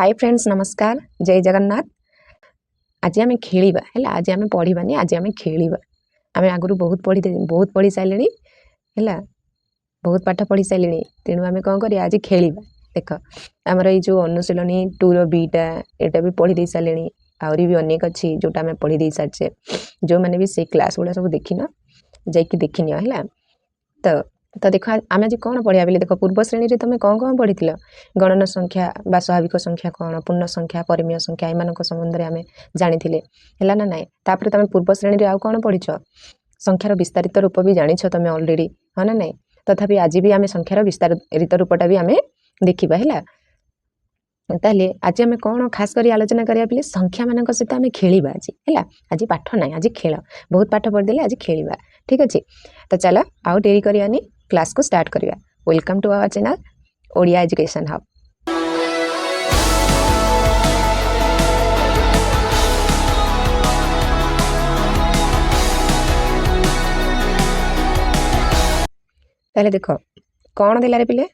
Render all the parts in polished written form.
Hi friends नमस्कार जय जगन्नाथ। आज आम खेलिबा है आज आम पढ़ानी आज आम खेलिबा आम आगु बहुत पढ़ी सारे है बहुत पाठ पढ़ी सारे तेणु आम कौन कर आज खेलिबा। देख आमर ये जो अनुशीलनी 2 रो बीटा एटा भी पढ़ी दे सारे आहरी भी अनेक अच्छी जोटा आम पढ़ी दे सारे जो मैंने भी से क्लास गुड़ा सब देखिन जाकि देखनी है तो देख आम आज कौन पढ़ा बोले देख पूर्व श्रेणी में तुम कौन कौन पढ़ी गणन संख्या बा स्वाभाविक संख्या कौन पूर्ण संख्या परिमेय संख्या एम संबंध में आम जानी है ना नाई तापर तुम पूर्व श्रेणी में आउ कौन पढ़ी संख्यार विस्तारित रूप भी जानी तुम अलरेडी हाँ ना नाई तथापि आज भी आम संख्यार विस्तारित रूपटा भी आम देखा है। ताहले आज आम कौन खास कर आलोचना करिया बोले संख्या मान सहित आम खेलिबा आज है आज पाठ ना आज खेल बहुत पाठ पढ़ीदे आज खेलिबा ठीक अच्छे। तो चलो आउ डेरी करियानी क्लास को स्टार्ट करिया। Welcome to our channel Odia education hub. ताहले देख कौन देला रे पिले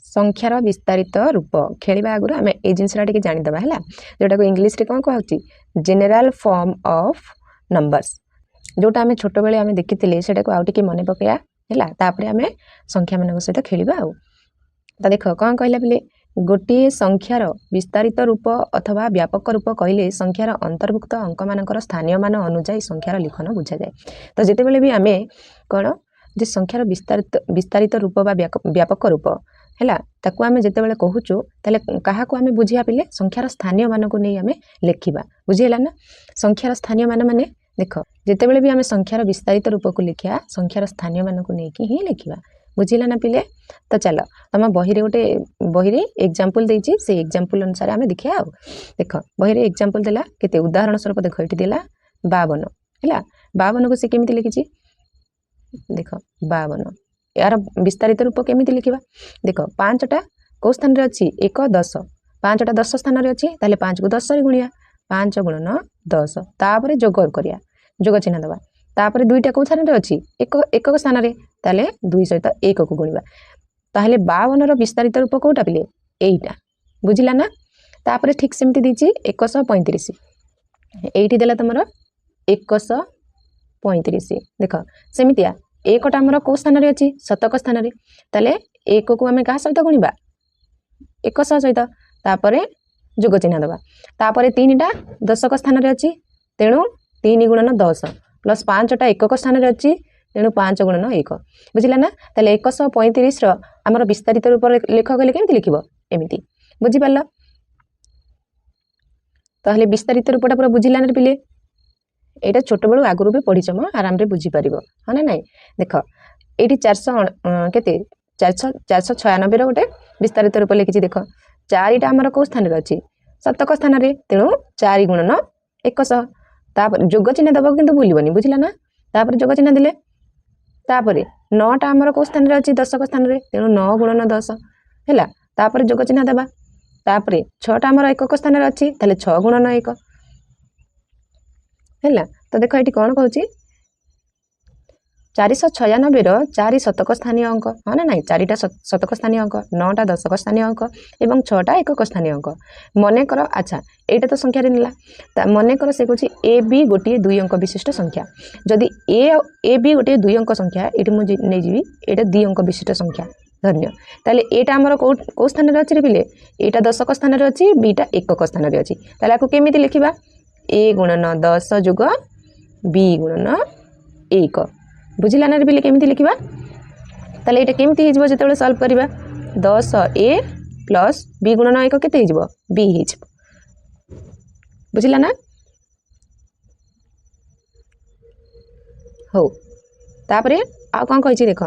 संख्यार विस्तारित रूप खेलिबा आगु आम ए जिनसा टे जानीदे है जोटा को इंग्लीश रे कौन कहूँ जेनेराल फॉर्म ऑफ नंबर्स जोटा आम छोट बेले आम देखी से आउ टे मन पकड़ा है तापर आम संख्या मान सहित खेलिबा आउ। तो देख कौन कहला बोले गोटे संख्यार विस्तारित रूप अथवा व्यापक रूप कहले संख्यार अंतर्भुक्त अंक मानकर स्थानीय मान अनुजाई संख्यार लिखन बुझा जाए। तो जितेबाला भी आम कौन जे संख्यार विस्तारित रूप बा व्यापक रूप है ताकू आम जितेबाला कहूँ ताले क्या आम बुझिया पिले संख्यार स्थानीय मान को नहीं आम लिखा बुझीगला ना। संख्यार स्थानीय मान माने देख जितेबाला भी आम संख्यार विस्तारित रूप को लिखा संख्यार स्थानीय मान को लेकिन ही लिखा बुझीला ना पिले। तो चलो तुम बही गोटे बही एग्जाम्पल देती से एग्जाम्पल अनुसार आम देखिए आउ देख बही एग्जाम्पल देला केते उदाहरण स्वरूप देख ये देला 52 है 52 को सी केमी लिखी देख 52 यार विस्तारित रूप केमी लिखा देख 5टा कौ स्थान रे अच्छी 1 10 5टा 10 स्थान रे अच्छी ताले 5 को 10 रे गुणिया 5 गुणन 10 तापर जोग करिया जोग चिन्ह दबा तापर 2टा कौ स्थान रे अच्छी एक स्थान रे ताले 2 सहित 1 को गुणिबा ताहले 52 रो विस्तारित रूप कोटा पिले एटा बुझिला ना। तापर ठीक सेमती दीची 135 एठी देला तमरो 135 देख सेमितिया एकटा हमर को स्थान रे अछि शतक स्थान रे ताले 1 को आमे का सहित गुणिबा 100 सहित तापर जोग चिन्ह दबा तापर 3टा दशक स्थान रे अछि तेणु 3 गुणन 10 प्लस 5टा एकक स्थान रे अछि तेणु 5 गुणन 1 बुझिला ना। ताले 135 रो हमर विस्तारित रूप लेख गले केमति लिखिबो एमिति बुझि पारलो। ताहले विस्तारित रूपटा पूरा बुझिला ना पिले एटा छोट बेलू आगुरु भी पढ़ी चम आराम रे बुझी पारिबो हाँ ना नाई देख एटी 400 केते 496 रो गोटे विस्तारित रूप लिखिछि देख 4टा हमर को स्थान रे अछि शतक स्थान रे तेणु 4 गुणन 100 तापर जोग चिन्ह दबो किंतु भूलिबनी बुझिला ना। तापर जोग चिन्ह दिले तापर 9टा हमर को स्थान रे अछि दशक स्थान रे तेणु 9 गुणन 10 हैला तापर जोग चिन्ह देबा तापर 6टा हमर एकक स्थान रे अछि ताले 6 गुणन 1 हैला। तो देखो ये कौन कहूँ 496 रो 4 शतक स्थानीय अंक हाँ ना नाई 4टा शतक स्थानीय अंक 9टा दशक स्थानीय अंक एवं 6टा एकक स्थानीय अंक मन कर अच्छा एटा तो संख्या रे निला मन कर से कहूँ ए बी गोटे 2 अंक विशिष्ट संख्या जदि ए बी गोटे 2 अंक संख्या ये मुझे नहीं जीवी एटा 2 अंक विशिष्ट संख्या धन्य ताले एटा हमर को स्थान रे अछि रे पिले एटा दशक स्थान रे अछि बीटा एकक स्थान रे अछि ताले आको केमिति लिखिबा ए गुणन 10 जुग बी गुणन 1 बुझिला ना पिले केमिति लिखिबा ताले एटा केमिति हिजबो जेतेबेले सॉल्व करिबा 10 ए प्लस बी गुणन 1 केते हिजबो बी हिजबो बुझिला ना। हो तापरे आ कोन कहिछि देख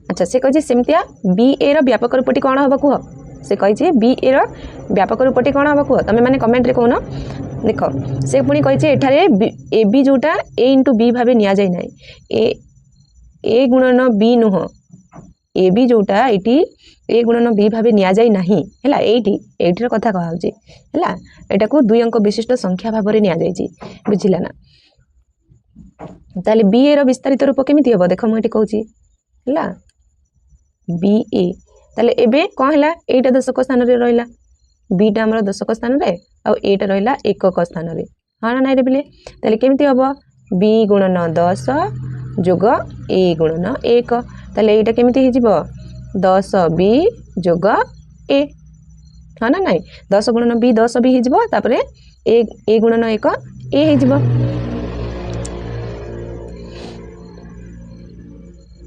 अच्छा से कहिछि सेमतिया बी ए रो व्यापक रूपटी कोन हबो कुह से कहिछि बी ए रो व्यापक रूपटी कोन हबो कुह तमे माने कमेंट रे कहून देख से पुणी कहिछि एठारे ए बी जोटा ए इंटू बी भाबे निया जाय नै ए गुणन बी नुह ए बी जोटा एटी ए गुणन बी भाबे निया जाय नाही हैला एठी रो कथा कहउछि हैला एटा को 2 अंक विशिष्ट संख्या भाबरे निया जायछि बुझिला ना। ताले बी ए रो विस्तारित रूप केमिति हबो देख म एठी कहउछि हैला बी ए ताले एबे कौन है एटा दशक स्थान रे रहिला बीटा हमर दशक स्थान रे आ एटा रहिला एकक स्थान रे हाँ ना रे पिले ताले केमिति हबो बी गुणन 10 जोग ए गुणन 1 ताले एटा केमिति हि जिवो 10 बी जोग ए हाँ ना नहीं 10 गुणन बी 10 बी हि जिवो तापरे ए गुणन 1 ए हि जिवो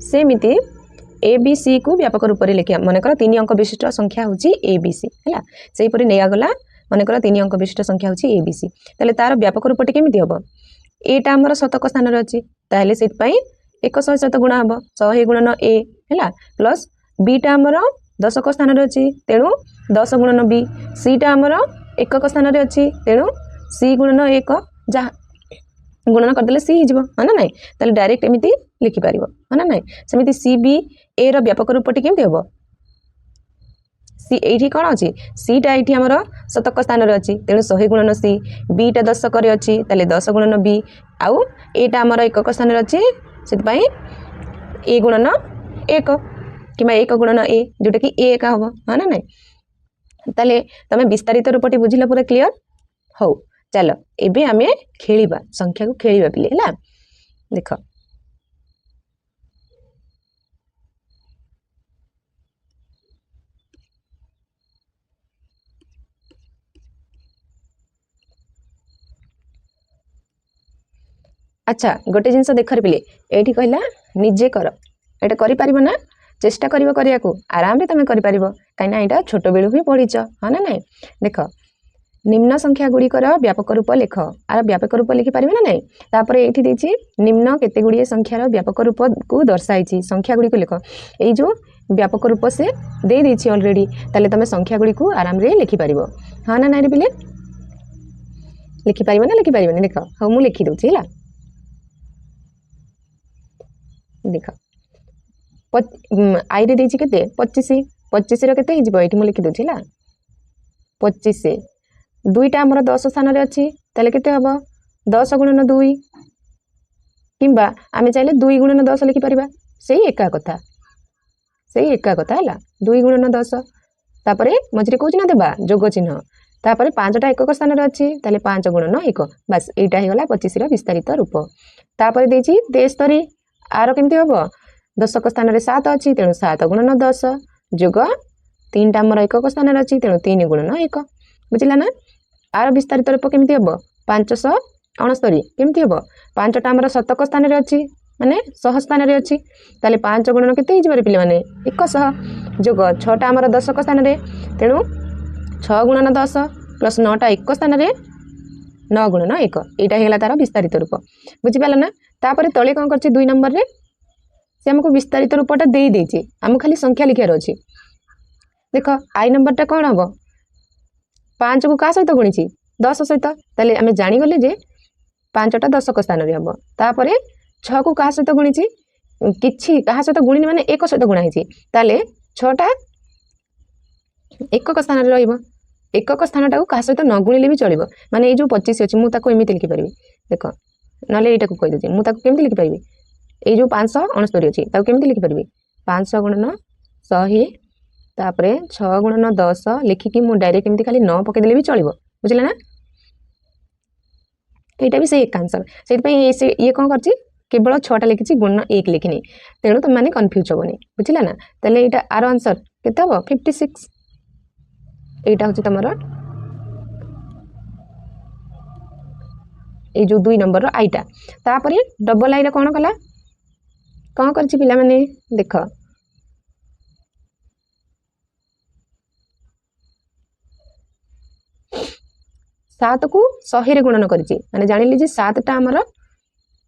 सेमिति ए बी सी को व्यापक रूप से लिखा मनकर 3 अंक विशिष्ट संख्या हूँ ए बी सी है से नहीं गला मनकर 3 अंक विशिष्ट संख्या हूँ ए बी सी ताले तार व्यापक रूपटी केमी हम एटा आमर शतक स्थान अच्छी ताहले से 100 सहित गुणा हम 100 गुणन ए है प्लस बीटा आमर दशक स्थान अच्छी तेणु 10 गुणन बी सीटा आमर एकक स्थान अच्छी तेणु सी गुणन 1 जहाँ गुणन करदे सी हो हाँ ना ना डायरेक्ट एमती लिखिपर हाँ ना ना सेमती सी बी ए रो व्यापक रूपटी केमती हम सी ये कौन अच्छी सीटा ये आमर शतक स्थान अच्छी तेणु 100 गुणन सी बीटा दशक अच्छी 10 गुणन बी आउ एटा आमर एकक स्थान अच्छी से ए गुणन 1 कि 1 गुणन ए जोटा कि ए एका हम हाँ ना ना ताले तमें विस्तारित रूपटी बुझिला पूरा क्लियर हो चलो एबे आमे खेलिबा संख्या को खेलिबा पिले हैला देख अच्छा गोटे जिनस देख पिले एठी कहला निजे कर एटा करि परिबो ना चेष्टा करिवो करिया को आराम रे तमे करि परिबो काइना एटा छोट बेलु ही पढिच हाँ ना नहीं देख निम्न संख्या गुड़िकर व्यापक रूप लिख आर व्यापक रूप लिखिपारे ना ना तापर ये निम्न केते गुड़िए संख्यार व्यापक रूप को दर्शाई संख्या गुड़ी को लिख ये जो व्यापक रूप से दे देछि ऑलरेडी ताले तमे संख्या गुड़ी को आराम रे लिखिपार हाँ ना ना पिले लिखिपार ना लिखिपार देख हाँ मुझे लिखि दूसरी है देख आई रे देछि केते 25 25 रो केते हिजबो एठी मु लिखि दूछि ला 25 दुईटा आमर 10 स्थान रे अच्छी ताले केते हबो 10 गुणन 2 किंबा आमे चाहिले 2 गुणन 10 लिखि परिबा सेही एका कथा हैला 2 गुणन 10 तापरे मझरे कोच ना देबा जोग चिन्ह तापरे 5टा एकक स्थान रे अच्छी ताले 5 गुणन 1 बस एटा हे गला 25 रो विस्तारित रूप तापरे देछि 73 आरो केमती हबो दशक स्थान रे 7 अच्छी तेणु 7 गुणन 10 जोग 3टा आमर एकक स्थान रे अच्छी तेणु 3 गुणन 1 बुझिला ना आर विस्तारित रूप केमती हम 569 केमती हम 5टा आमर शतक स्थान रे अच्छी माने 100 स्थान रे अच्छी ताले 5 गुणन केते हिजबरे पिले माने 100 जोग 6टा आमर दशक स्थान रे तेणु 6 गुणन 10 प्लस 9टा एक स्थान रे 9 गुणन 1 एटा हेला तार विस्तारित रूप बुझि पाला ना तापरे तळे कोन करछि 2 नंबर रे से हमको विस्तारित रूपटा दे देछि हम खाली संख्या लिखार अछि देख आई नंबरटा कौन हम 5 को क्या सहित गुणी 10 सहित ताले आमे जानी गले जे 5टा दशक स्थान रे हम तापरे 6 को क्या सहित गुणी किछि कहा सहित गुणी माने 1 सहित गुणा हिछि ताले 6टा एकक स्थान रे रहइबो एकक स्थानटा को क्या सहित न गुणिले भी चलिबो माने ए जो 25 अछि मु ताको एमिति लिखि परिबि देख नले एटा को कहि दछि मु ताको केमिति लिखि परिबि ए जो 569 अछि ताको केमिति लिखि परिबि 500 गुणन 100 तापरे 6 गुणन 10 लिखिकी मु डायरेक्ट एमती खाली 9 पके देले भी चलिबो बुझिला ना एटा भी से एक आंसर से ये कोन करछि केवल 6टा लिखिछि गुणन 1 लिखिनी तेणु तुम माने कंफ्यूज होबनी बुझिला ना तले एटा आर आंसर केते हो 56 एटा होछि तमरो ए जो 2 नंबर रो आईटा तापरे डबल आई रे कोन कला कोन करछि पिला माने देख 7 को 100 रे गुणन करछि माने जानिली जे 7टा हमर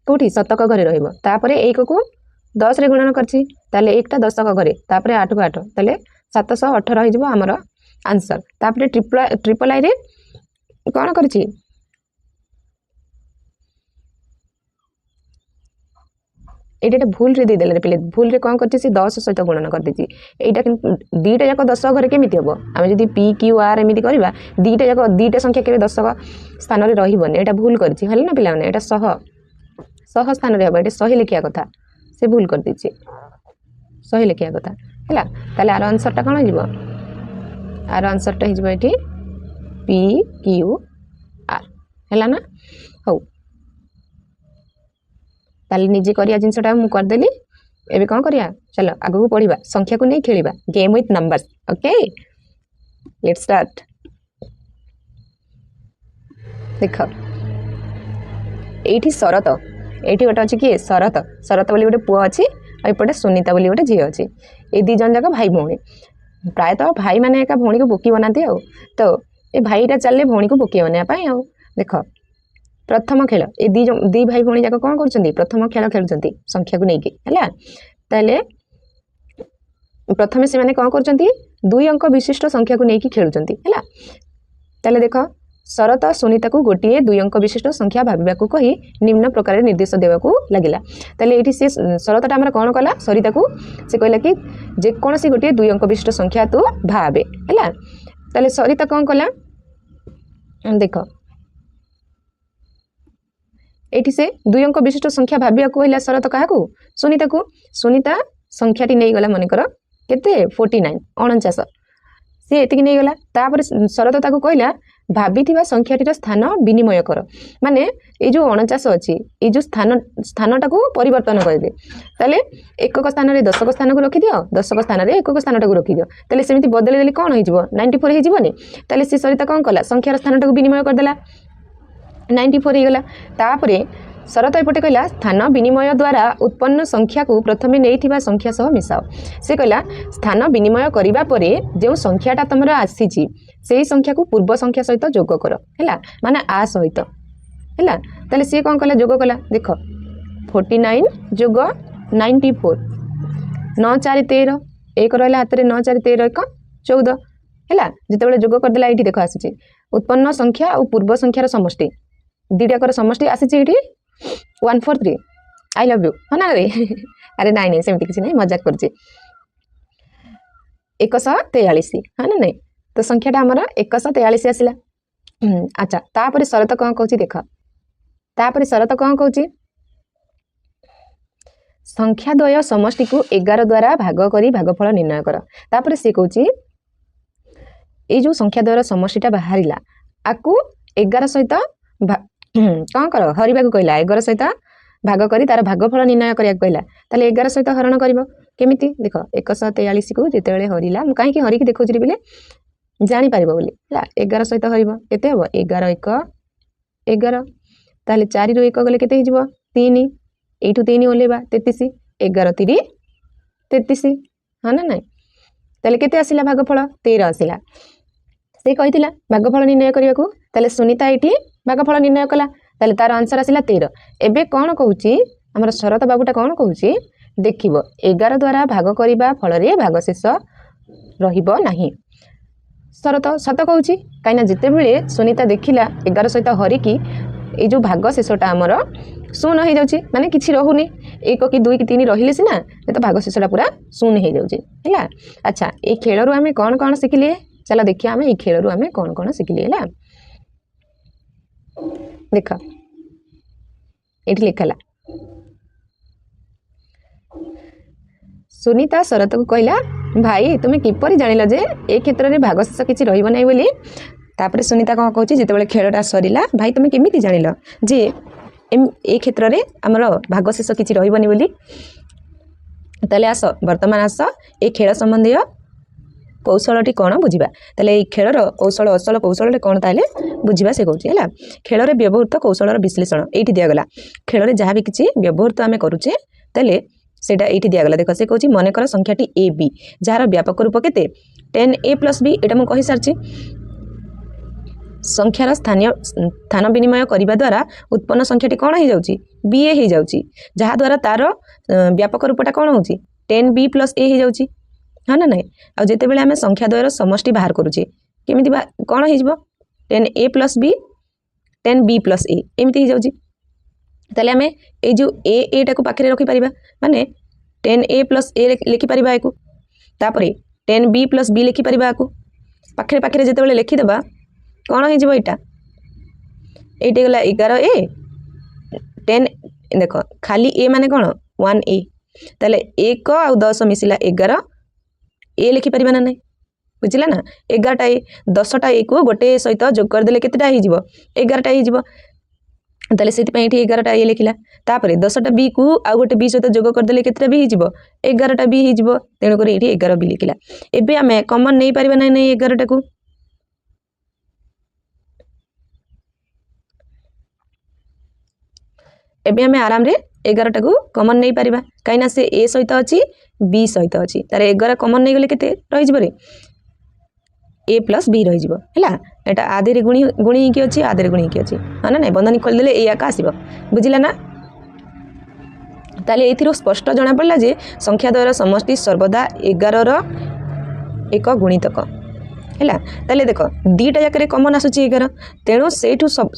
कोठी शतक घरे रहइबो तापरे 1 को 10 रे गुणन करछि ताले 1टा दशक घरे तापरे 8 को 8 ताले 718 रहि जिवो हमर आंसर तापरे ट्रिपल आई रे कोन करछि एटा भूल रे दे देले पिले भूल रे कोन करछि से 10 सहित गुणन कर देछि एटा दीटा जाक 10 घरे केमिति हबो आमे जदी पी क्यू आर एमिति करबा दीटा जाक दीटा संख्या केबे 10 स्थान रे रहिबोनी एटा भूल करछि हले ना पिला माने एटा 100 स्थान रे हबो एटा 100 लिखिया कथा से भूल कर देछि 100 लिखिया कथा है ताले आर आंसरटा कौन हो आर आंसरटा हो ये पी क्यू आर है ना हौ ताले निजे करिया जिनसटा मु करदेली एबे कौन करिया चलो आगु पढ़िबा संख्या को नहीं खेलिबा game with numbers okay let's start देख एठी शरत एठी गोटे अच्छी किए शरत शरत बोली गोटे पुआ अच्छी और एपटे सुनीता बोली गोटे झील अच्छी ये दी जन जाक भाई भौणी प्रायतः भाई मैंने एका भौणी को बोकी बनाती आउ तो ये भाईटा चलले भौणी को बोकी बनाया आउ देख प्रथम खेल ये दी भाई भौणी जाक कौन कर प्रथम खेल खेलुंट संख्या को लेकिन है ताले प्रथम से मैंने कौन कर 2 अंक विशिष्ट संख्या को लेकिन खेलुंट है ताले देख शरत सुनीता को गोटे 2 अंक विशिष्ट संख्या भाविबा को कही निम्न प्रकार निर्देश देवा को लगिला ताले एठी से शरतटा हमर कोन कला सरिता को से कहला कि जे कोनसी गोटे 2 अंक विशिष्ट संख्या तो भाबे हैला ताले सरिता कोन कला देख एठी से 2 अंक विशिष्ट संख्या भाबिया को कहला शरत काहा को सुनीता संख्याटी नहीं गला मन कर केते 49 49 सी एतिक नहीं गला तापर शरत ताको कहला भाभी संख्याटीर स्थान विनिमय कर माने ये जो 49 अच्छी ये जो स्थानटा को परिवर्तन करदे ताले 1 स्थान में 10 स्थान को रखी दियो 10 स्थान में 1 स्थान को रखी दियो ताले सेमिति बदले देले कोन हो 94 हो जीवनी ताले से सरिता कोन कला संख्यार स्थानटा को विनिमय कर देला 94 हो गला तापरे शरत एपटे कहला स्थान विनिमय द्वारा उत्पन्न संख्या को प्रथमे नहीं संख्या सह मिसाओ से कहला स्थान विनिमय करिबा परे जो संख्याटा तुम आसी से संख्या को पूर्व संख्या सहित जोग कर है माने आ सहित है ताले सी कौन कला जोग कला देख 49 जोग 94 9 4 13 एक रहा हाथ में 9 4 13 1 14 है जिते जोग करदेला ये देख आसी उत्पन्न संख्या और पूर्व संख्यार समष्टि दीटाकर समष्टि आसी 143 आई लव यू हाँ ना रे अरे नाई नहीं सेमती किसी नहीं मजाक कर 143 हाँ ना नहीं तो संख्याटा आमर 143 आसला अच्छा तापर शरत कौन कहूँ देख तापर शरत कौन कहूँ संख्या द्वय समष्टि को 11 द्वारा भाग करी भागफल निर्णय कर तापर सी कहूँ ये जो संख्या द्वयर समष्टिटा बाहरिला आकु 11 सहित कौन कर हरिबा को कहला 11 सहित भाग करी तार भागफल निर्णय करिया कहला ताले 11 सहित हरण करिवो केमिति देख 143 को जेतेबेले हरिला मु काहे कि हरिकी देखौछि बिले जानी पारिबो बोली ला 11 सहित हरिबो केते हबो 11 1 11 ताले 4 रु 1 गले केते हिजबो 3 एठु 3 ओलेबा 33 11 3 33 हां ना नाही ताले केते आसिला भागफल 13 आसिला से कहितिला भागफल निर्णय करिया को ताले सुनीता एठी भागफल निर्णय कला ताले तार आंसर आसिला 13 एबे कोन कहूची हमर शरत बाबूटा कोन कहूची देखिबो 11 द्वारा भाग करिबा फल रे भागशेष रहिबो नाही शरत सत कहूची काइना जिते बेले सुनीता देखिला 11 सहित हरिकी ए जो भागशेषटा हमर शून्य हो जाउची माने किछि रहुनी 1 कि 2 कि 3 रहिले सिना तो भागशेषटा पूरा शून्य हो जाउची हैला अच्छा ए खेल रु हमें कोन कोन सिखिले चलो देखिए आम ये खेल आम कौन कौन शिखिली है देख ये लिखला सुनीता शरत को कहला भाई तुम्हें किपरि जानिल जे ए क्षेत्र में भागशेष किसी रहिबो नै बोली तापर सुनीता कौन कहूँ जिते खेलटा सरिला भाई तुम्हें केमिति जानिल जे ए क्षेत्र में आमर भागशेष किसी रहिबोनी बोली ताले आस वर्तमान आस ए खेल संबंधी कौशलटी कौन बुझा ताले खेलर कौशल असल कौशल कौन ताले बुझा से कहूँ है खेल में व्यवहृत कौशलर विश्लेषण ये दिगला खेल में जहाँ भी किसी व्यवहृत आम करुचे ताले सेटा ये दिगला देख से कहूँ मन कर संख्याटी ए बी जार व्यापक रूप के 10a + b एटा मुझे कही सारी संख्यार स्थान विनिमय करने द्वारा उत्पन्न संख्याटी कौन हो जाऊँगी ba हो जाऊँगी जहाँ द्वारा तार व्यापक रूपटा कौन हो 10b + a हो जाऊँगी हाँ ना नहीं आ जिते बेले आम संख्या द्वयर समष्टि बाहर करुचे केमिति कौन हो 10a + b 10b + a एमती हो जाऊँगी ताले आम ये जो एटा को पाखे रखिपर माने 10a + a लिखिपर या तापर 10b + b लिखिपर या पाखे पाखे जिते लिखिदेबा कौन हो यहाँ ये गला 11a 10 देख खाली a माने कौन 1a ताले 1 आ 10 मिसिला 11 ए लिखिपर ना ना बुझला ना 11टा ए 10टा ए को गोटे सहित जोग करदे केतेटा हो 11टा हो ताले से 11टा ए लिखला तापर 10टा बी को आउ गोटे बी सहित जोग करदे केतेटा बी हो 11टा बी हो तेणुक ये 11 बी लिखला एबे आम कमन नहीं पार ना नहीं 11टा को एबे आम आराम रे 11टा को कमन नहीं पारिबा कहीं से ए सहित अच्छी बी सहित अच्छी तार 11 कमन नहीं गले केते रही ए प्लस बी रही है आधे गुणी गुणी की अच्छी आधे गुणी की अच्छी हाँ ना बंधनी खोलीदे ये आसब बुझला ना ताले ए स्पष्ट जना पड़ा जे संख्या द्वयर समष्टि सर्वदा 11 एक गुणितक है ताले देख दीटा जाकर कमन आसूची 11 तेणु से सब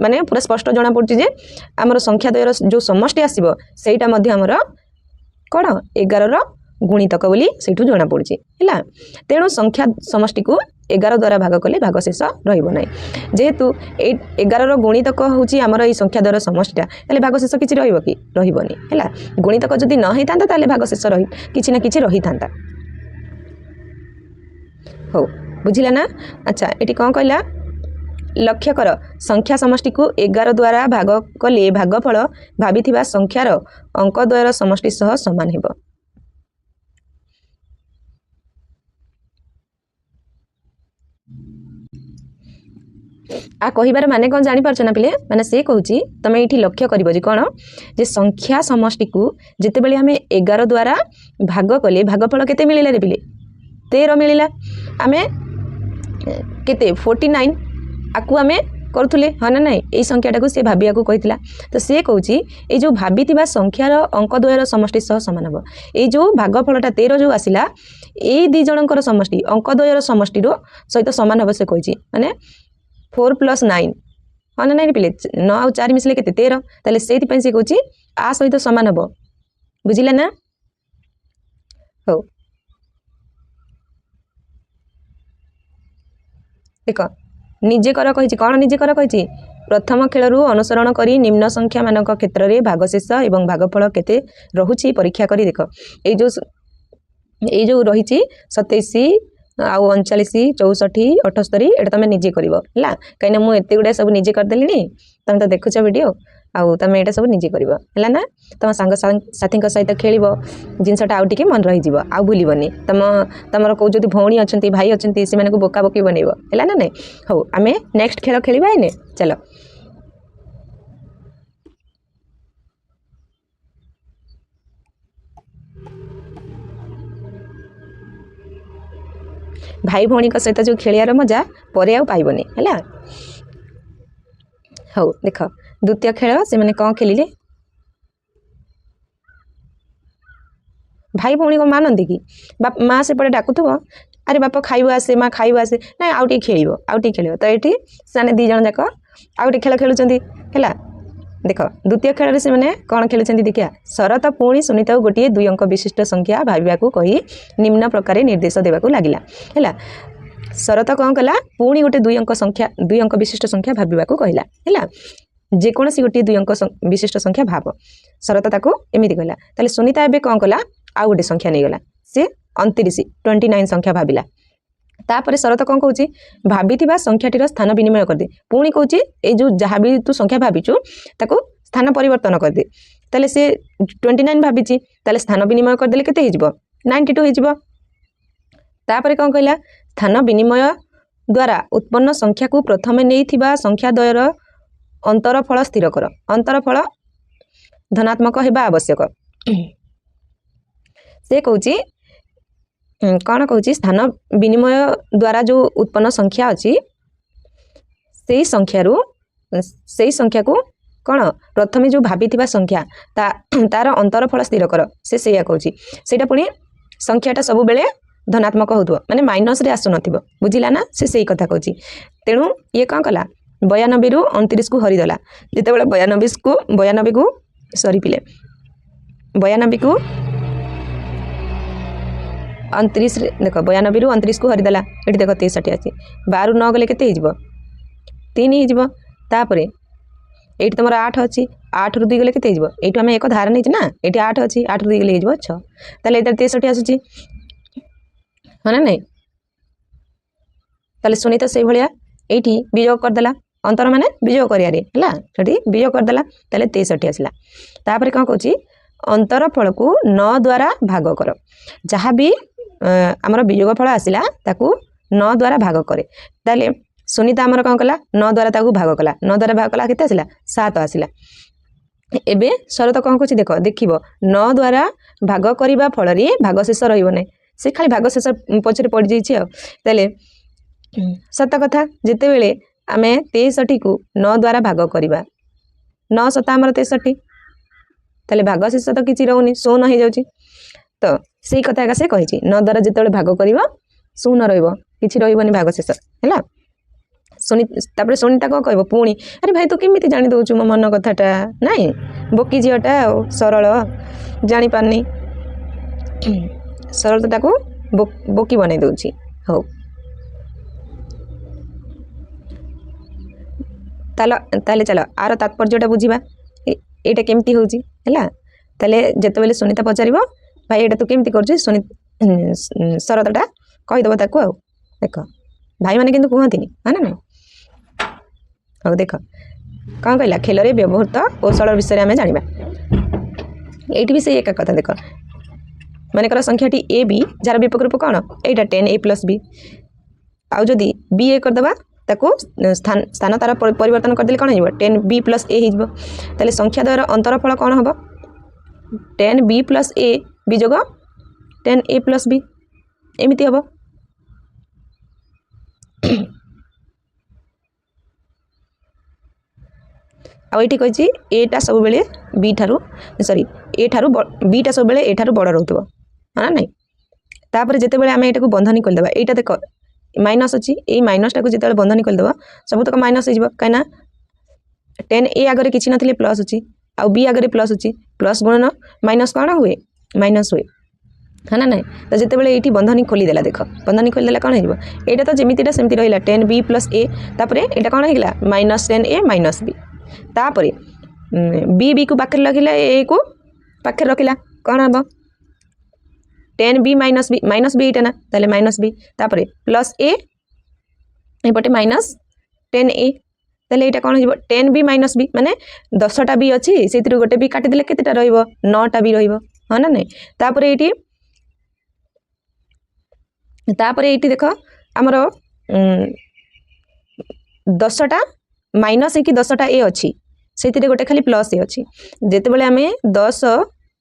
माने पूरा स्पष्ट जना पड़ुची जे आमर संख्या द्वयर जो समष्टि आसीबो सेटा मध्य आमर कौन 11 गुणितक बोली सेठू जना पड़ुची है तेणु संख्या समष्टि को 11 द्वारा भाग कले भाग शेष रहिबो नै जेहेतु 11 गुणितक होची आमर ई संख्या द्वारा समष्टिटा ताले भाग शेष किछि रहिबो कि रहिबोनी है गुणितक जदि न हेतांता ताले भाग शेष रहि किछि ना किछि रहितांता हो बुझिला ना अच्छा एटी कौन कहला लक्ष्य कर संख्या समष्टि को 11 द्वारा भाग कले भागफल भाबिथिबा संख्यार अंक द्वयर समष्टि सह समान हेबो आ कहिबार माने कौन जानी पारछ ना पिले माने से कहूची तमे एठी लक्ष्य करिवो जे कोन जे संख्या समष्टि को जेते बेले हमें 11 द्वारा भाग कले भागफल केते मिलिला रे पिले 13 मिलिला आमे केते 49 आकु आमे करूथुले हाँ ना नहीं यही संख्याटा को सी भाविया को कही तो सी कौची ये जो भाभी संख्यार अंक द्वयर समष्टि सह सामान हम ये जो भागफलटा 13 जो आसला ये दी जनकर समष्टि अंक द्वयर समष्टि सहित सामान हम से कही माने 4 + 9 हाँ ना नहीं पिले 9 आउ 4 मिसले के 13 ताले से कौची आ सहित सामान हम बुझिला ना हो देख निजे कर कही कौन निजे कर कही प्रथम खेल अनुसरण करी निम्न संख्या मानक क्षेत्र में भागशेष एवं भागफल केते रहुची परीक्षा करी देख ये जो रही 27 आउ 39 64 78 एटा तुम निजे कर कहीं मुझे गुड़ा सब निजे करदेली तुम तो देखुच वीडियो आउ तुम यहाँ सब निजे कर ना तुम सांग साथी सहित खेल जिनसटा आउ टे मन रही आउ भूलबनी तुम कौ जो भौणी अच्छा भाई अच्छा से बोका बोकी बनइब है ना नहीं हो आम नेक्स्ट खेल खेलवा है चलो भाई भौणी सहित जो खेलियार मजा पर आउ पाइबनी है हो देख द्वितीय खेल से मैंने कौन खेलिले भाई भौणी को मानती कि माँ सेपटे डाकुव अरे बाप खाइब आसे माँ खाइब आसे ना आउ टे खेल आउ टे खेल तो ये से दी जन जाक आउ टे खेल खेलुंट है देख द्वितीय खेल से मैंने कौन खेलुंट देखिया शरत पुणी सुनीता गोटे 2 अंक विशिष्ट संख्या भाविया कही निम्न प्रकार निर्देश देवाक लगिला है शरत कौन कला पुणी गोटे 2 अंक संख्या 2 अंक विशिष्ट संख्या भाविया कहला है जेकोसी गोटे 2 अंक विशिष्ट संख्या भाव शरत ताको एमती कहला ताले सुनीता एबे कौन कला आउ गोटे संख्या नहीं गला से 29 संख्या भाविला तापर शरत कौन कहूँ भाभी संख्याटीर स्थान विनिमय करदे पुणी कहूँ ये जो जहाँ भी तू संख्या भाविचु ताको स्थान परिवर्तन करदे ताले से 29 भाभी ताले स्थान विनिमय करदे केते 92 हो तापर कौन कहला स्थान विनिमय द्वारा उत्पन्न संख्या को प्रथमे नहीं संख्या द्वयर अंतरफल स्थिर कर अंतरफल धनात्मक होगा आवश्यक से कहूँ कौन कहूँ स्थान विनिमय द्वारा जो उत्पन्न संख्या अच्छी से संख्या को कौन प्रथमे जो भाभी संख्या तार अंतरफल स्थिर कर से कहूँ से पुणी संख्याटा सब बेले धनात्मक हो माने माइनस रे आसु नथिबो बुझिला ना से कथा कहूँ तेणु ये कौन कला 92 रु 29 को हरिदेला जिते बड़े 92 को सॉरी पिले 92 को 29 देख 92 रु 29 को हरिदेला ये देख 63 अच्छी 12 रु 9 गले केते 3 होपर ये तुम 8 अच्छी 8 रु 2 गले केते ये आम एक धारा नहीं ना ये 8 अच्छी 8 रु 2 गले 6 ताले 63 आसूची हाँ ना नहीं ताले सुनीता से भाया ये विजोग करदेला अंतर माने विजोग करियारे है विजोग करदेला ताले 63 आसला तापर कौन कौची अंतर फल को 9 द्वारा भाग कर जहाँ भी आमर विजोग फल आसला ताकू 9 द्वारा भाग करे ताले सुनीता आमर कौन कला 9 द्वारा ताकू भाग कला 9 द्वारा भाग कला केते आसला 7 आसला एबे शरत कौन कौची देख देखिबो 9 द्वारा भाग करिबा फल रे भाग शेष रहिबो नै से खाली भाग शेष पछरे पड़ जाइछि ताले सत कथा जिते बेले आमे 63 को 9 द्वारा भाग करिबा 9 7 आमर 63 ताले भाग शेष तो किछि रहउनी 0 हो जाउछि तो सेही कथा से कहिछि 9 द्वारा जिते भाग करिबो 0 रहइबो किछि रहइबोनी भाग शेष हैला सुनीता कौन कह पुणी अरे भाई तू केमी जानी दौचु मो मन कथाटा नाई बोकी झीटा सरल जानी पारनी सरलता को बोकी बनई दौची हो ताले चलो आर तात्पर्यटा बुझा यहाँ केमती होची है जिते बेले सुनीता पचार भाई यहाँ तू केमती कर शरतटा कहीदेव ताकू आ देख भाई मैंने किंतु कहती हाँ ना नहीं हाँ देख कौन कहला खेल रे व्यवहृत कौशल विषय आम जाना ये भी से एक कथा देख मानकर संख्याटी ए बी जार विपक रूप कौन यहाँ 10a + b आउ जदि बी ए करदे ताको स्थान तार परिवर्तन करदे कौन हो 10b + a हो संख्या द्वयर अंतरफल कौन हम 10b + a विजोग 10a + b एमती हम आईटी कही एटा सब बेले बी ठारू सॉरी ए ठारू बी टा सब बेले ए ठारू बड़ रहउतबो हां नहीं तापर जेते बेले आमे एटा को बंधनी कर देबा एटा देख माइनस अछि ए माइनस टा को जेते बेले बंधनी कर देबा सब तक माइनस हो कहीं 10a आगे किछि नथिले प्लस अछि आ बी आगे प्लस अछि प्लस गुणन माइनस कौन हुए माइनस हुए है ना नहीं तो जिते बेले ये बंधनी खोलीदेला देख बंधनी खोलीदेला कौन हो यहाँ तो जमीटा सेमती रहा 10b + a तापर यहाँ कौन होगा -10a - b तापर बी को पाखे रखिला ए को पाखे रखिला कौन हम 10b - b -b यहाँ ना ताले -b तापर +a एपटे -10a ताले यहाँ कौन हो 10b - b माने 10टा बी अच्छी से गोटे बी काटिदेले केतेटा रहिबो 9टा बी रहिबो हाँ ना नहीं तापर ये तापर ये देख आमर 10टा माइनस कि 10टा ए अच्छी से गोटे खाली प्लस ए अच्छी जिते बड़े आम 10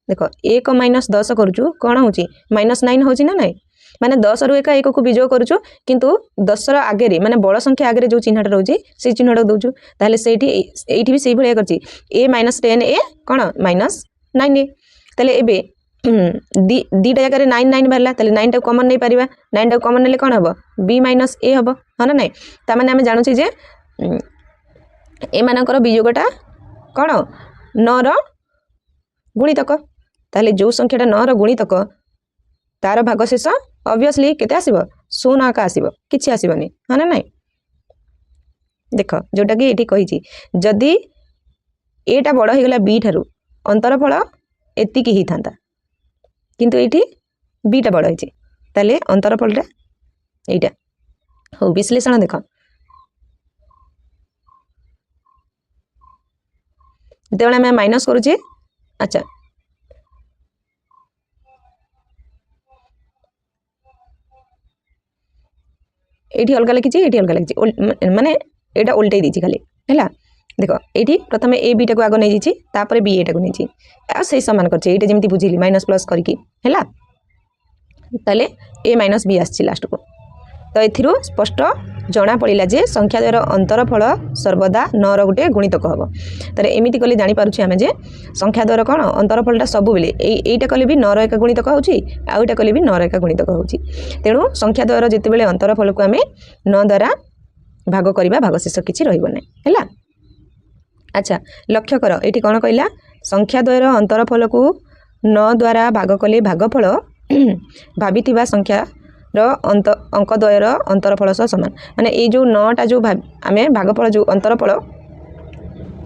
देख 1 - 10 करुचु कौन हो -9 हो ना नहीं माने 10 रु एक को विजोग करुचु किंतु 10 आगे माने बड़ संख्या आगे जो चिन्हटा रोचे से चिन्हटा दौचु ताहले सेठी भी से भाया करछि a - 10a कौन -9a ताहले एबे दीटा जगह 9 9 बाहर ताले 9 टा कॉमन नहीं पारिबा 9 टा कॉमन नेले कौन हम b - a हम हाँ ना नहीं ता माने आमे जानछि जे ए मानकर विजोगटा कौन 9 रो गुणितक ताले जो संख्याटा 9 रो गुणितक तार भागशेष ऑब्वियसली केते आसीबो 0 आका आसीबो किछि आसीबोनी हाँ ना नहीं देख जोटा कि एठी कहिछि जदि एटा बड़ हो गला b ठारू अंतरफल एतिकी ही थांता किंतु ये बीटा बड़ होती ताले अंतरफलटा यहाँ हो विश्लेषण देख जो आम माइनस करुचे अच्छा ये अलग लिखी ये अलग लिखी माने यहाँ उल्टे दी खाली है देख ये प्रथम ए बीटा को आग नहीं जापर बी एटा को नहीं से सामान कर जमी बुझेली माइनस प्लस करके है ताले ए - बी आसी लास्ट को तो एथिरो स्पष्ट जना पड़ा जे संख्या द्वयर अंतरफल सर्वदा 9 रो गोटे गुणितक हम तारे एमती कले जानीपारे आम जे संख्या द्वयर कौन अंतरफलटा सब बेले यहीटा कले भी 9 रो एक गुणितक होटा कले भी 9 रो एक गुणितक हो तेणु संख्या द्वयर जिते बेले अंतरफल को आम 9 द्वारा भाग करवा भागशेष किसी रही है अच्छा लक्ष्य कर ये कौन कहला संख्या द्वयर अंतरफल को 9 द्वारा भाग कले भागफल भाभी संख्या अंक द्वयर अंतरफल सह सामान माने ये जो 9टा जो आम भागफल जो अंतरफल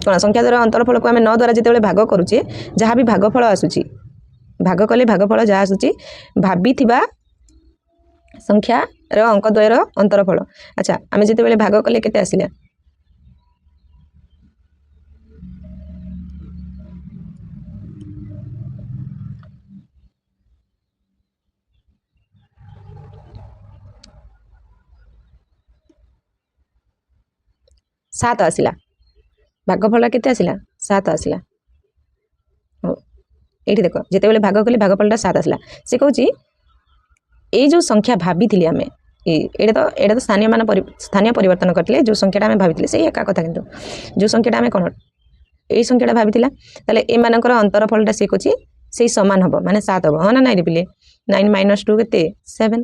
कौन संख्या द्वयर अंतरफल को आम 9 द्वारा जिते भाग करुचे जहाँ भी भागफल आसूची भाग कले भागफल जहाँ आसूची भाभी ସଂଖ୍ୟାର ଅଙ୍କ ଦ୍ୱୟର ଅନ୍ତରଫଳ। ଆଚ୍ଛା ଆମେ ଯେତେବେଳେ ଭାଗ କଲେ କେତେ ଆସିଲା? 7 ଆସିଲା। ଭାଗଫଳ କେତେ ଆସିଲା? 7 ଆସିଲା। ହଉ ଏଇଠି ଦେଖ ଯେତେବେଳେ ଭାଗ କଲେ ଭାଗଫଳଟା 7 ଆସିଲା। ସେ କହୁଛି ଏଇ ଯେଉଁ ସଂଖ୍ୟା ଭାବିଥିଲି ଆମେ ଏଇଟା ତ ସ୍ଥାନୀୟ ପରିବର୍ତ୍ତନ କରିଥିଲେ ଯେଉଁ ସଂଖ୍ୟାଟା ଆମେ ଭାବିଥିଲେ ସେଇ ଏକା କଥା, କିନ୍ତୁ ଯେଉଁ ସଂଖ୍ୟାଟା ଆମେ କ'ଣ ଏଇ ସଂଖ୍ୟାଟା ଭାବିଥିଲା ତାହେଲେ ଏମାନଙ୍କର ଅନ୍ତରଫଳଟା ସେ କହୁଛି ସେଇ ସମାନ ହେବ, ମାନେ 7 ହେବ। ହଁ ନା ନାଇଁ ପିଲେ? 9 - 2 କେତେ? 7।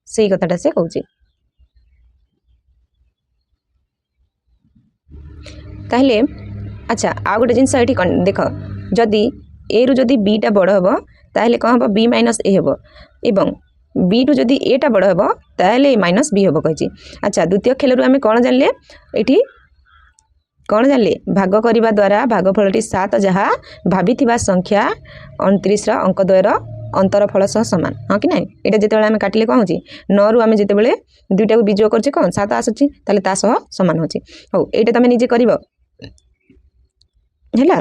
ସେଇ କଥାଟା ସେ କହୁଛି। ତାହେଲେ ଆଚ୍ଛା ଆଉ ଗୋଟେ ଜିନିଷ ଏଠି ଦେଖ, ଯଦି ଏରୁ ଯଦି ବିଟା ବଡ଼ ହେବ ତାହେଲେ କ'ଣ ହେବ? B - A ହେବ, ଏବଂ ବିଠୁ ଯଦି ଏଟା ବଡ଼ ହେବ ତାହେଲେ A - B ହେବ କହିଛି। ଆଚ୍ଛା ଦ୍ୱିତୀୟ ଖେଳରୁ ଆମେ କ'ଣ ଜାଣିଲେ? ଏଠି କ'ଣ ଜାଣିଲେ? ଭାଗ କରିବା ଦ୍ୱାରା ଭାଗଫଳଟି 7 ଯାହା ଭାବିଥିବା ସଂଖ୍ୟା 29ର ଅଙ୍କ ଦ୍ୱୟର ଅନ୍ତରଫଳ ସହ ସମାନ। ହଁ କି ନାହିଁ? ଏଇଟା ଯେତେବେଳେ ଆମେ କାଟିଲେ କ'ଣ ହେଉଛି? 9ରୁ ଆମେ ଯେତେବେଳେ 2ଟାକୁ ବିଯୋଗ କରୁଛେ କ'ଣ 7 ଆସୁଛି, ତାହେଲେ ତା ସହ ସମାନ ହେଉଛି। ହଉ ଏଇଟା ତୁମେ ନିଜେ କରିବ ହେଲା।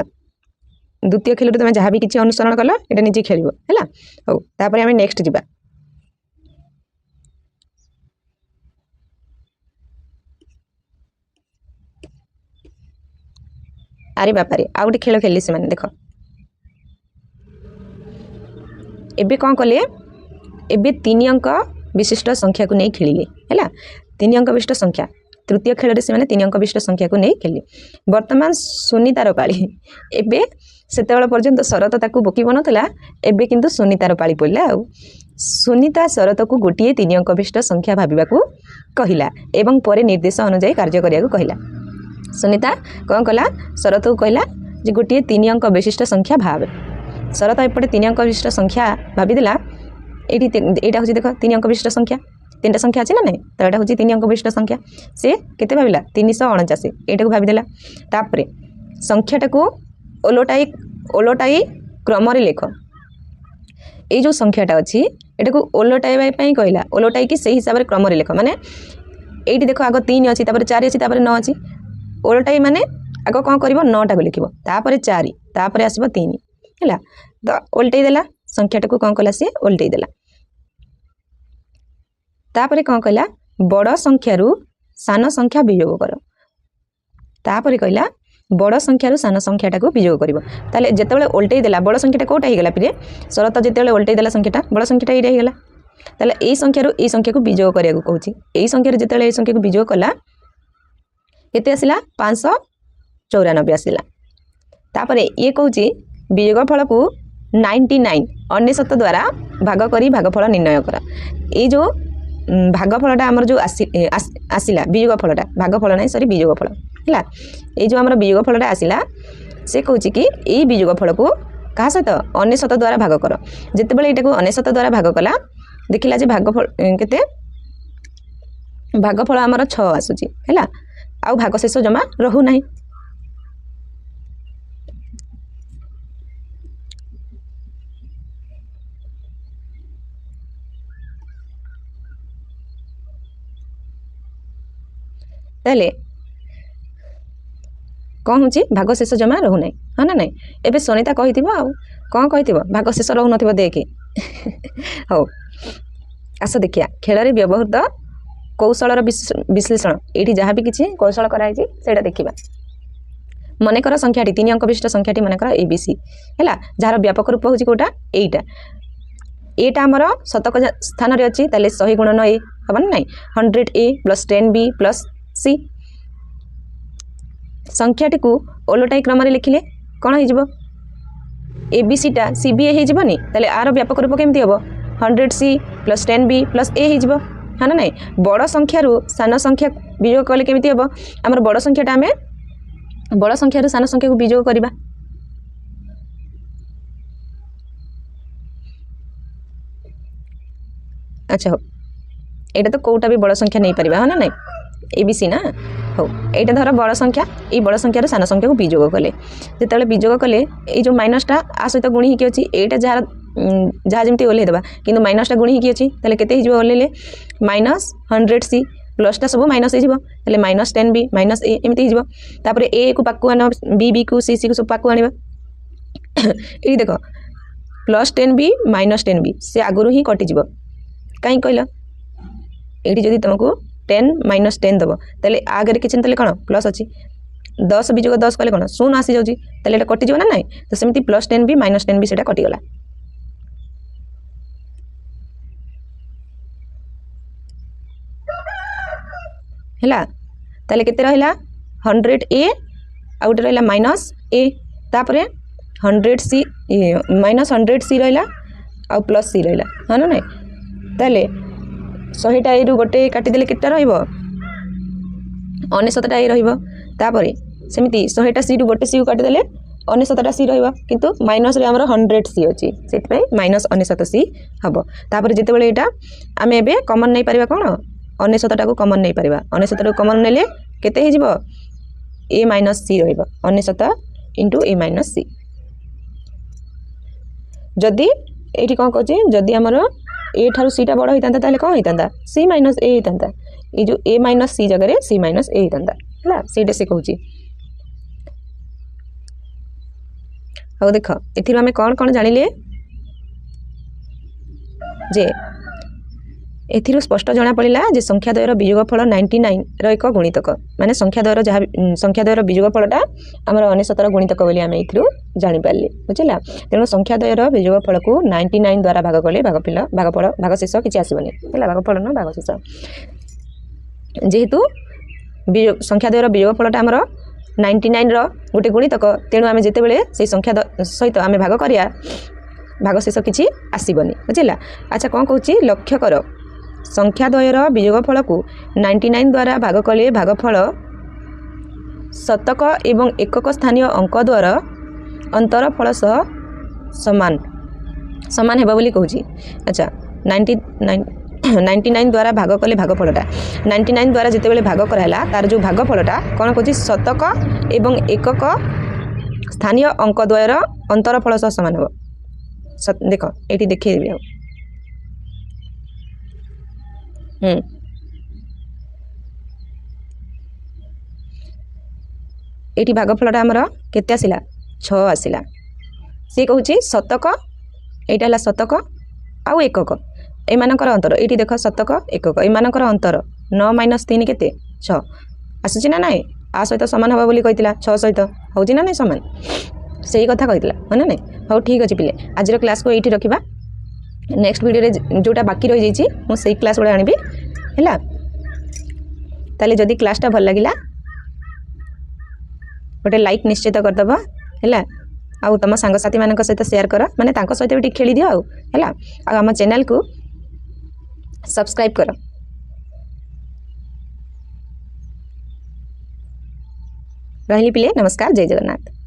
ଦ୍ୱିତୀୟ ଖେଳରୁ ତୁମେ ଯାହା ବି କିଛି ଅନୁସରଣ କଲ ଏଇଟା ନିଜେ ଖେଳିବ ହେଲା। ହଉ ତାପରେ ଆମେ ନେକ୍ସଟ ଯିବା। ଆରେ ବାପାରେ ଆଉ ଗୋଟେ ଖେଳ ଖେଳିଲେ ସେମାନେ। ଦେଖ ଏବେ କ'ଣ କଲେ? ଏବେ 3 ଅଙ୍କ ବିଶିଷ୍ଟ ସଂଖ୍ୟାକୁ ନେଇ ଖେଳିଲେ ହେଲା। 3 ଅଙ୍କ ବିଶିଷ୍ଟ ସଂଖ୍ୟା ତୃତୀୟ ଖେଳରେ ସେମାନେ 3 ଅଙ୍କ ବିଶିଷ୍ଟ ସଂଖ୍ୟାକୁ ନେଇ ଖେଳିଲେ। ବର୍ତ୍ତମାନ ସୁନିତାର ପାଳି। ଏବେ ସେତେବେଳେ ପର୍ଯ୍ୟନ୍ତ ଶରତ ତାକୁ ବୋକି ବନଉଥିଲା, ଏବେ କିନ୍ତୁ ସୁନିତାର ପାଳି ପଡ଼ିଲା। ଆଉ ସୁନିତା ଶରତକୁ ଗୋଟିଏ 3 ଅଙ୍କ ବିଶିଷ୍ଟ ସଂଖ୍ୟା ଭାବିବାକୁ କହିଲା ଏବଂ ପରେ ନିର୍ଦ୍ଦେଶ ଅନୁଯାୟୀ କାର୍ଯ୍ୟ କରିବାକୁ କହିଲା। ସୁନିତା କ'ଣ କଲା? ଶରତକୁ କହିଲା ଯେ ଗୋଟିଏ 3 ଅଙ୍କ ବିଶିଷ୍ଟ ସଂଖ୍ୟା ଭାବେ। ଶରତ ଏପଟେ 3 ଅଙ୍କ ବିଶିଷ୍ଟ ସଂଖ୍ୟା ଭାବିଦେଲା। ଏଇଟା ହେଉଛି ଦେଖ 3 ଅଙ୍କ ବିଶିଷ୍ଟ ସଂଖ୍ୟା, 3ଟା ସଂଖ୍ୟା ଅଛି ନା ନାହିଁ? ତ ଏଇଟା ହେଉଛି 3 ଅଙ୍କ ବିଶିଷ୍ଟ ସଂଖ୍ୟା। ସେ କେତେ ଭାବିଲା? 349। ଏଇଟାକୁ ଭାବିଦେଲା। ତାପରେ ସଂଖ୍ୟାଟାକୁ ଓଲଟାଇ କ୍ରମରେ ଲେଖ। ଏଇ ଯେଉଁ ସଂଖ୍ୟାଟା ଅଛି ଏଟାକୁ ଓଲଟାଇବା ପାଇଁ କହିଲା। ଓଲଟାଇକି ସେଇ ହିସାବରେ କ୍ରମରେ ଲେଖ। ମାନେ ଏଇଠି ଦେଖ ଆଗ 3 ଅଛି, ତାପରେ 4 ଅଛି, ତାପରେ 9 ଅଛି। ଓଲଟାଇ ମାନେ ଆଗ କ'ଣ କରିବ? 9ଟାକୁ ଲେଖିବ, ତାପରେ 4, ତାପରେ ଆସିବ 3 ହେଲା। ତ ଓଲଟେଇ ଦେଲା ସଂଖ୍ୟାଟାକୁ। କ'ଣ କଲା? ସିଏ ଓଲଟେଇ ଦେଲା। ତାପରେ କ'ଣ କହିଲା? ବଡ଼ ସଂଖ୍ୟାରୁ ସାନ ସଂଖ୍ୟା ବିଯୋଗ କର। ତାପରେ କହିଲା ବଡ଼ ସଂଖ୍ୟାରୁ ସାନ ସଂଖ୍ୟାଟାକୁ ବିଯୋଗ କରିବ। ତାହେଲେ ଯେତେବେଳେ ଓଲଟେଇ ଦେଲା ବଡ଼ ସଂଖ୍ୟାଟା କେଉଁଟା ହେଇଗଲା ପିଲେ? ଶରତ ଯେତେବେଳେ ଓଲଟେଇ ଦେଲା ସଂଖ୍ୟାଟା ବଡ଼ ସଂଖ୍ୟାଟା ଏଇଟା ହେଇଗଲା। ତାହେଲେ ଏଇ ସଂଖ୍ୟାରୁ ଏଇ ସଂଖ୍ୟାକୁ ବିଯୋଗ କରିବାକୁ କହୁଛି। ଏଇ ସଂଖ୍ୟାରୁ ଯେତେବେଳେ ଏଇ ସଂଖ୍ୟାକୁ ବିଯୋଗ କଲା କେତେ ଆସିଲା? 594 ଆସିଲା। ତାପରେ ଇଏ କହୁଛି ବିଯୋଗ ଫଳକୁ 99 ଦ୍ୱାରା ଭାଗ କରି ଭାଗଫଳ ନିର୍ଣ୍ଣୟ କର। ଏଇ ଯେଉଁ ଭାଗଫଳଟା ଆମର ଯେଉଁ ଆସିଲା ବିଯୋଗ ଫଳଟା, ଭାଗଫଳ ନାହିଁ ସରି ବିଯୋଗ ଫଳ ହେଲା। ଏଇ ଯେଉଁ ଆମର ବିଯୋଗ ଫଳଟା ଆସିଲା ସେ କହୁଛି କି ଏଇ ବିଯୋଗ ଫଳକୁ କାହା ସହିତ? 99 ଦ୍ୱାରା ଭାଗ କର। ଯେତେବେଳେ ଏଇଟାକୁ 99 ଦ୍ୱାରା ଭାଗ କଲା ଦେଖିଲା ଯେ ଭାଗଫଳ କେତେ? ଭାଗଫଳ ଆମର 6 ଆସୁଛି ହେଲା। ଆଉ ଭାଗଶେଷ ଜମା ରହୁନାହିଁ। ତାହେଲେ କ'ଣ ହେଉଛି? ଭାଗଶେଷ ଜମା ରହୁନାହିଁ। ହଁ ନା ନାହିଁ? ଏବେ ସୁନିତା କହିଥିବ ଆଉ କ'ଣ କହିଥିବ? ଭାଗଶେଷ ରହୁନଥିବ ଦେଖେ। ହଉ ଆସ ଦେଖିବା ଖେଳରେ ବ୍ୟବହୃତ କୌଶଳର ବିଶ୍ଳେଷଣ। ଏଇଠି ଯାହା ବି କିଛି କୌଶଳ କରାହେଇଛି ସେଇଟା ଦେଖିବା। ମନେକର ସଂଖ୍ୟାଟି 3 ଅଙ୍କ ବିଶିଷ୍ଟ ସଂଖ୍ୟାଟି ମନେକର ABC ହେଲା, ଯାହାର ବ୍ୟାପକ ରୂପ ହେଉଛି କେଉଁଟା? ଏଇଟା। ଏଟା ଆମର ଶତକ ସ୍ଥାନରେ ଅଛି, ତାହେଲେ 100 × 9 ହେବ ନା ନାହିଁ? 100A + 10B + C। ସଂଖ୍ୟାଟିକୁ ଓଲଟାଇ କ୍ରମରେ ଲେଖିଲେ କ'ଣ ହେଇଯିବ? ABCଟା CBA ହେଇଯିବନି? ତାହେଲେ ଆର ବ୍ୟାପକ ରୂପ କେମିତି ହେବ? 100C + 10B + A ହେଇଯିବ। ହଁ ନା ନାହିଁ? ବଡ଼ ସଂଖ୍ୟାରୁ ସାନ ସଂଖ୍ୟା ବିଯୋଗ କଲେ କେମିତି ହେବ? ଆମର ବଡ଼ ସଂଖ୍ୟାଟା ଆମେ ବଡ଼ ସଂଖ୍ୟାରୁ ସାନ ସଂଖ୍ୟାକୁ ବିଯୋଗ କରିବା। ଆଚ୍ଛା ହଉ ଏଇଟା ତ କେଉଁଟା ବି ବଡ଼ ସଂଖ୍ୟା ନେଇପାରିବା। ହଁ ନା ନାହିଁ? ABC ନା। ହଉ এইটা ধর বড় সংখ্যা, এই বড় সংখ্যার সান সংখ্যাকে বিযোগ কলে, যেতবে বিযোগ কলে এই যে মাইনসটা আ সহিত গুণি হয়ে অছি, এইটা যার जहाँ जमी ओल्हे देवा कि माइनसटा गुणी ही अच्छी ताले केते ओल्हे -100c प्लसटा सब माइनस हो -10b -a एमती होपर ए को पाक आन बी को सी को सब पाक आने ये देख +10b -10b से आगुरी ही कटिज कहीं कहल ये जदि तुमको 10 - 10 दब ताले आगे किसी कौन प्लस अच्छी 10 विजोग 10 कले कौन 0 आसी जाऊँगी ताले कटिज ना ना तो सेमती +10b -10b से कटिगला है ताले केते रहिला 100a आ गोटे रहिला -a तापर 100c -100c रहिला आ +c रहिला हाँ ना नहीं ताले 100टा ए रु गोटे काटिदेले केटा रहिबो 99टा ए रहिबो तापर सेमती 100टा सी रु गोटे सी को काटिदेले 99टा सी रहिबो किंतु माइनस रे हमर 100c अछि सेति पई -99c हबो तापर जेते बेले एटा आमे एबे कॉमन नै परिबा कोन 99टा को कॉमन नहीं पारिबा 99टा को कॉमन नेले केते हे जिवो a - c रहइबो 99 * a - c जदि एठी कोन कहछि जदि हमर a ठारू c टा बड़ होइतांता ताले कोन होइतांता c - a होइतांता ए जो a - c जगह रे c - a होइतांता हला सीडे से कहछि आ देख एथिर हमें कोन कोन जानिले जे एथिरु स्पष्ट जना पड़िला जे संख्या द्वयर बीजोगफल 99 रो एक गुणितक माने संख्या द्वयर बीजोगफलटा हमर 99 गुणितक बोली आमे एथिरु जानि पारली बुझिला तेनो संख्या द्वयर बीजोगफल को 99 द्वारा भाग करले भागशेष किछि आसीबनी हला भागफल न भागशेष जेहेतु संख्या द्वयर बीजोगफलटा हमर 99 रो गोटे गुणितक तेनु आमे जेते बेले से संख्या सहित आमे भाग करिया भागशेष किछि आसीबनी बुझिला अच्छा कोन कहूची लक्ष्य करो संख्या द्वयर बीजोगफल को 99 द्वारा भाग कले भागफल शतक एवं एकक स्थानीय अंक द्वारा अंतरफल सह समान समान हेबा बोली कहूची अच्छा 99 द्वारा भाग कले भागफलटा 99 द्वारा जिते बेले भाग कराला तार जो भागफलटा कोन कहूची शतक एवं एकक स्थानीय अंक द्वयर अंतरफल सह समान हेबो देख ये देखे ये भागफलटा आमर केते आसिला 6 आसिला सी कहूँ शतक यहाँ शतक आउ एकक एमानकर अंतर ये देख शतक एकक एमानकर अंतर 9 - 3 केते 6 आसुची ना नाई आ सहित सामान हवा बोली कहितला 6 सहित होउची ना नाई सामान सही कथा कहितला माने नाई हो ठीक अछि पिले आज क्लास को एठी रखिबा नेक्स्ट वीडियो रे जोटा बाकी रहि जाइछि मो सही क्लास गुडा आनिबी हैला ताले जदी क्लासटा भल लागिला गोटे लाइक निश्चित कर दबा हैला आ तम संग साथी मानक सहित शेयर कर माने तांको सहित भी खेली दियो हैला आ हम चैनल को सब्सक्राइब कर रहिली पिले नमस्कार जय जगन्नाथ।